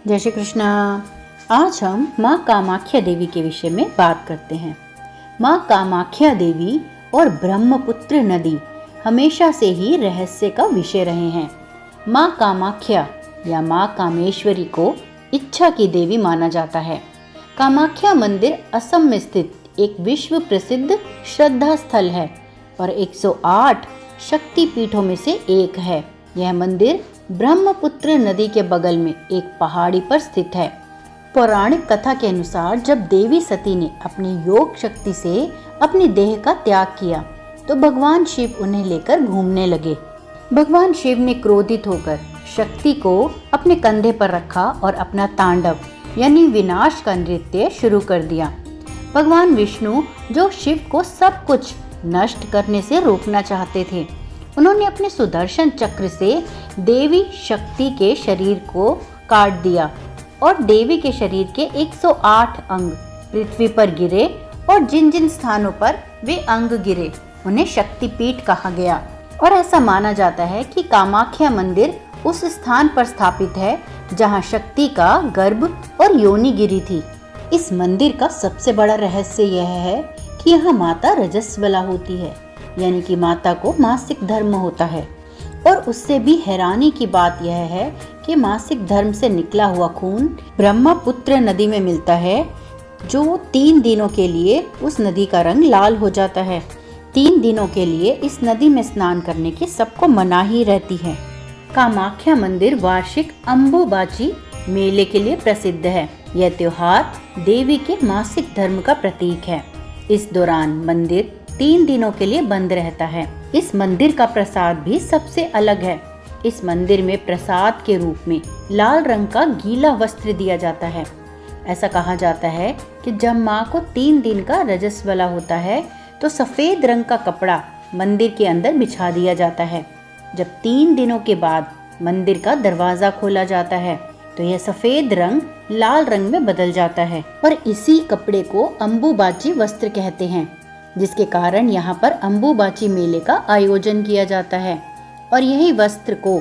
जय श्री कृष्णा। आज हम माँ कामाख्या देवी के विषय में बात करते हैं। माँ कामाख्या देवी और ब्रह्मपुत्र नदी हमेशा से ही रहस्य का विषय रहे हैं। माँ कामाख्या या माँ कामेश्वरी को इच्छा की देवी माना जाता है। कामाख्या मंदिर असम में स्थित एक विश्व प्रसिद्ध श्रद्धा स्थल है और 108 शक्ति पीठों में से एक है। यह मंदिर ब्रह्मपुत्र नदी के बगल में एक पहाड़ी पर स्थित है। पौराणिक कथा के अनुसार जब देवी सती ने अपनी योग शक्ति से अपनी देह का त्याग किया तो भगवान शिव उन्हें लेकर घूमने लगे। भगवान शिव ने क्रोधित होकर शक्ति को अपने कंधे पर रखा और अपना तांडव यानी विनाश का नृत्य शुरू कर दिया। भगवान विष्णु जो शिव को सब कुछ नष्ट करने से रोकना चाहते थे, उन्होंने अपने सुदर्शन चक्र से देवी शक्ति के शरीर को काट दिया और देवी के शरीर के 108 अंग पृथ्वी पर गिरे और जिन जिन स्थानों पर वे अंग गिरे उन्हें शक्तिपीठ कहा गया। और ऐसा माना जाता है कि कामाख्या मंदिर उस स्थान पर स्थापित है जहां शक्ति का गर्भ और योनि गिरी थी। इस मंदिर का सबसे बड़ा रहस्य यह है कि यहाँ माता रजस्वला होती है, यानी कि माता को मासिक धर्म होता है। और उससे भी हैरानी की बात यह है कि मासिक धर्म से निकला हुआ खून ब्रह्मपुत्र नदी में मिलता है, जो 3 दिनों के लिए उस नदी का रंग लाल हो जाता है। 3 दिनों के लिए इस नदी में स्नान करने की सबको मनाही रहती है। कामाख्या मंदिर वार्षिक अम्बुबाची मेले के लिए प्रसिद्ध है। यह त्योहार देवी के मासिक धर्म का प्रतीक है। इस दौरान मंदिर 3 दिनों के लिए बंद रहता है। इस मंदिर का प्रसाद भी सबसे अलग है। इस मंदिर में प्रसाद के रूप में लाल रंग का गीला वस्त्र दिया जाता है। ऐसा कहा जाता है कि जब माँ को 3 दिन का रजस्वला होता है तो सफेद रंग का कपड़ा मंदिर के अंदर बिछा दिया जाता है। जब 3 दिनों के बाद मंदिर का दरवाजा खोला जाता है तो यह सफेद रंग लाल रंग में बदल जाता है और इसी कपड़े को अम्बुबाची वस्त्र कहते हैं, जिसके कारण यहाँ पर अम्बुबाची मेले का आयोजन किया जाता है और यही वस्त्र को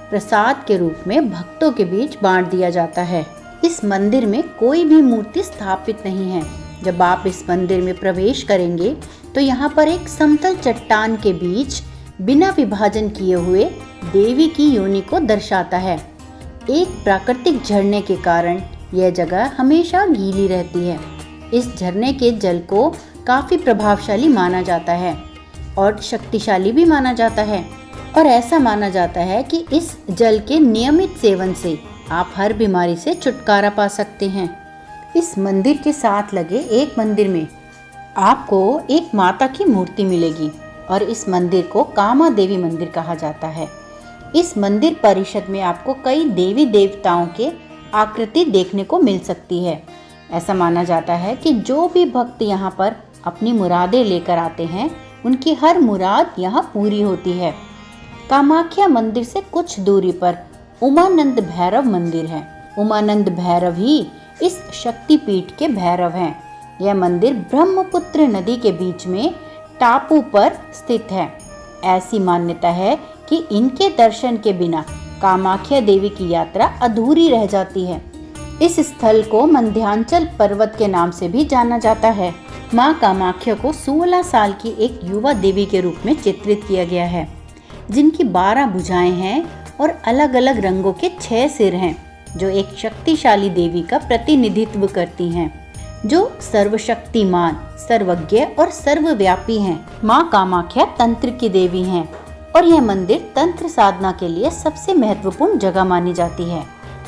प्रसाद के रूप में भक्तों के बीच बांट दिया जाता है। इस मंदिर में कोई भी मूर्ति स्थापित नहीं है। जब आप इस मंदिर में प्रवेश करेंगे तो यहाँ पर एक समतल चट्टान के बीच बिना विभाजन किए हुए देवी की योनि को दर्शाता है। एक प्राकृतिक झरने के कारण यह जगह हमेशा गीली रहती है। इस झरने के जल को काफी प्रभावशाली माना जाता है और शक्तिशाली भी माना जाता है और ऐसा माना जाता है कि इस जल के नियमित सेवन से आप हर बीमारी से छुटकारा पा सकते हैं। इस मंदिर के साथ लगे एक मंदिर में आपको एक माता की मूर्ति मिलेगी और इस मंदिर को कामा देवी मंदिर कहा जाता है। इस मंदिर परिसर में आपको कई देवी देवताओं के आकृति देखने को मिल सकती है। ऐसा माना जाता है कि जो भी भक्त यहाँ पर अपनी मुरादें लेकर आते हैं उनकी हर मुराद यहाँ पूरी होती है। कामाख्या मंदिर से कुछ दूरी पर उमानंद भैरव मंदिर है। उमानंद भैरव ही इस शक्तिपीठ के भैरव हैं। यह मंदिर ब्रह्मपुत्र नदी के बीच में टापू पर स्थित है। ऐसी मान्यता है कि इनके दर्शन के बिना कामाख्या देवी की यात्रा अधूरी रह जाती है। इस स्थल को मध्यांचल पर्वत के नाम से भी जाना जाता है। माँ कामाख्या को 16 साल की एक युवा देवी के रूप में चित्रित किया गया है, जिनकी 12 भुजाएं हैं और अलग अलग रंगों के 6 सिर हैं, जो एक शक्तिशाली देवी का प्रतिनिधित्व करती हैं, जो सर्वशक्तिमान, सर्वज्ञ और सर्वव्यापी हैं। माँ कामाख्या तंत्र की देवी हैं और यह मंदिर तंत्र साधना के लिए सबसे महत्वपूर्ण जगह मानी जाती है।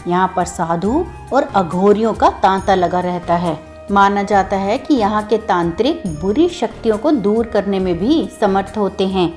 यहाँ पर साधु और अघोरियों का तांता लगा रहता है। माना जाता है कि यहाँ के तांत्रिक बुरी शक्तियों को दूर करने में भी समर्थ होते हैं।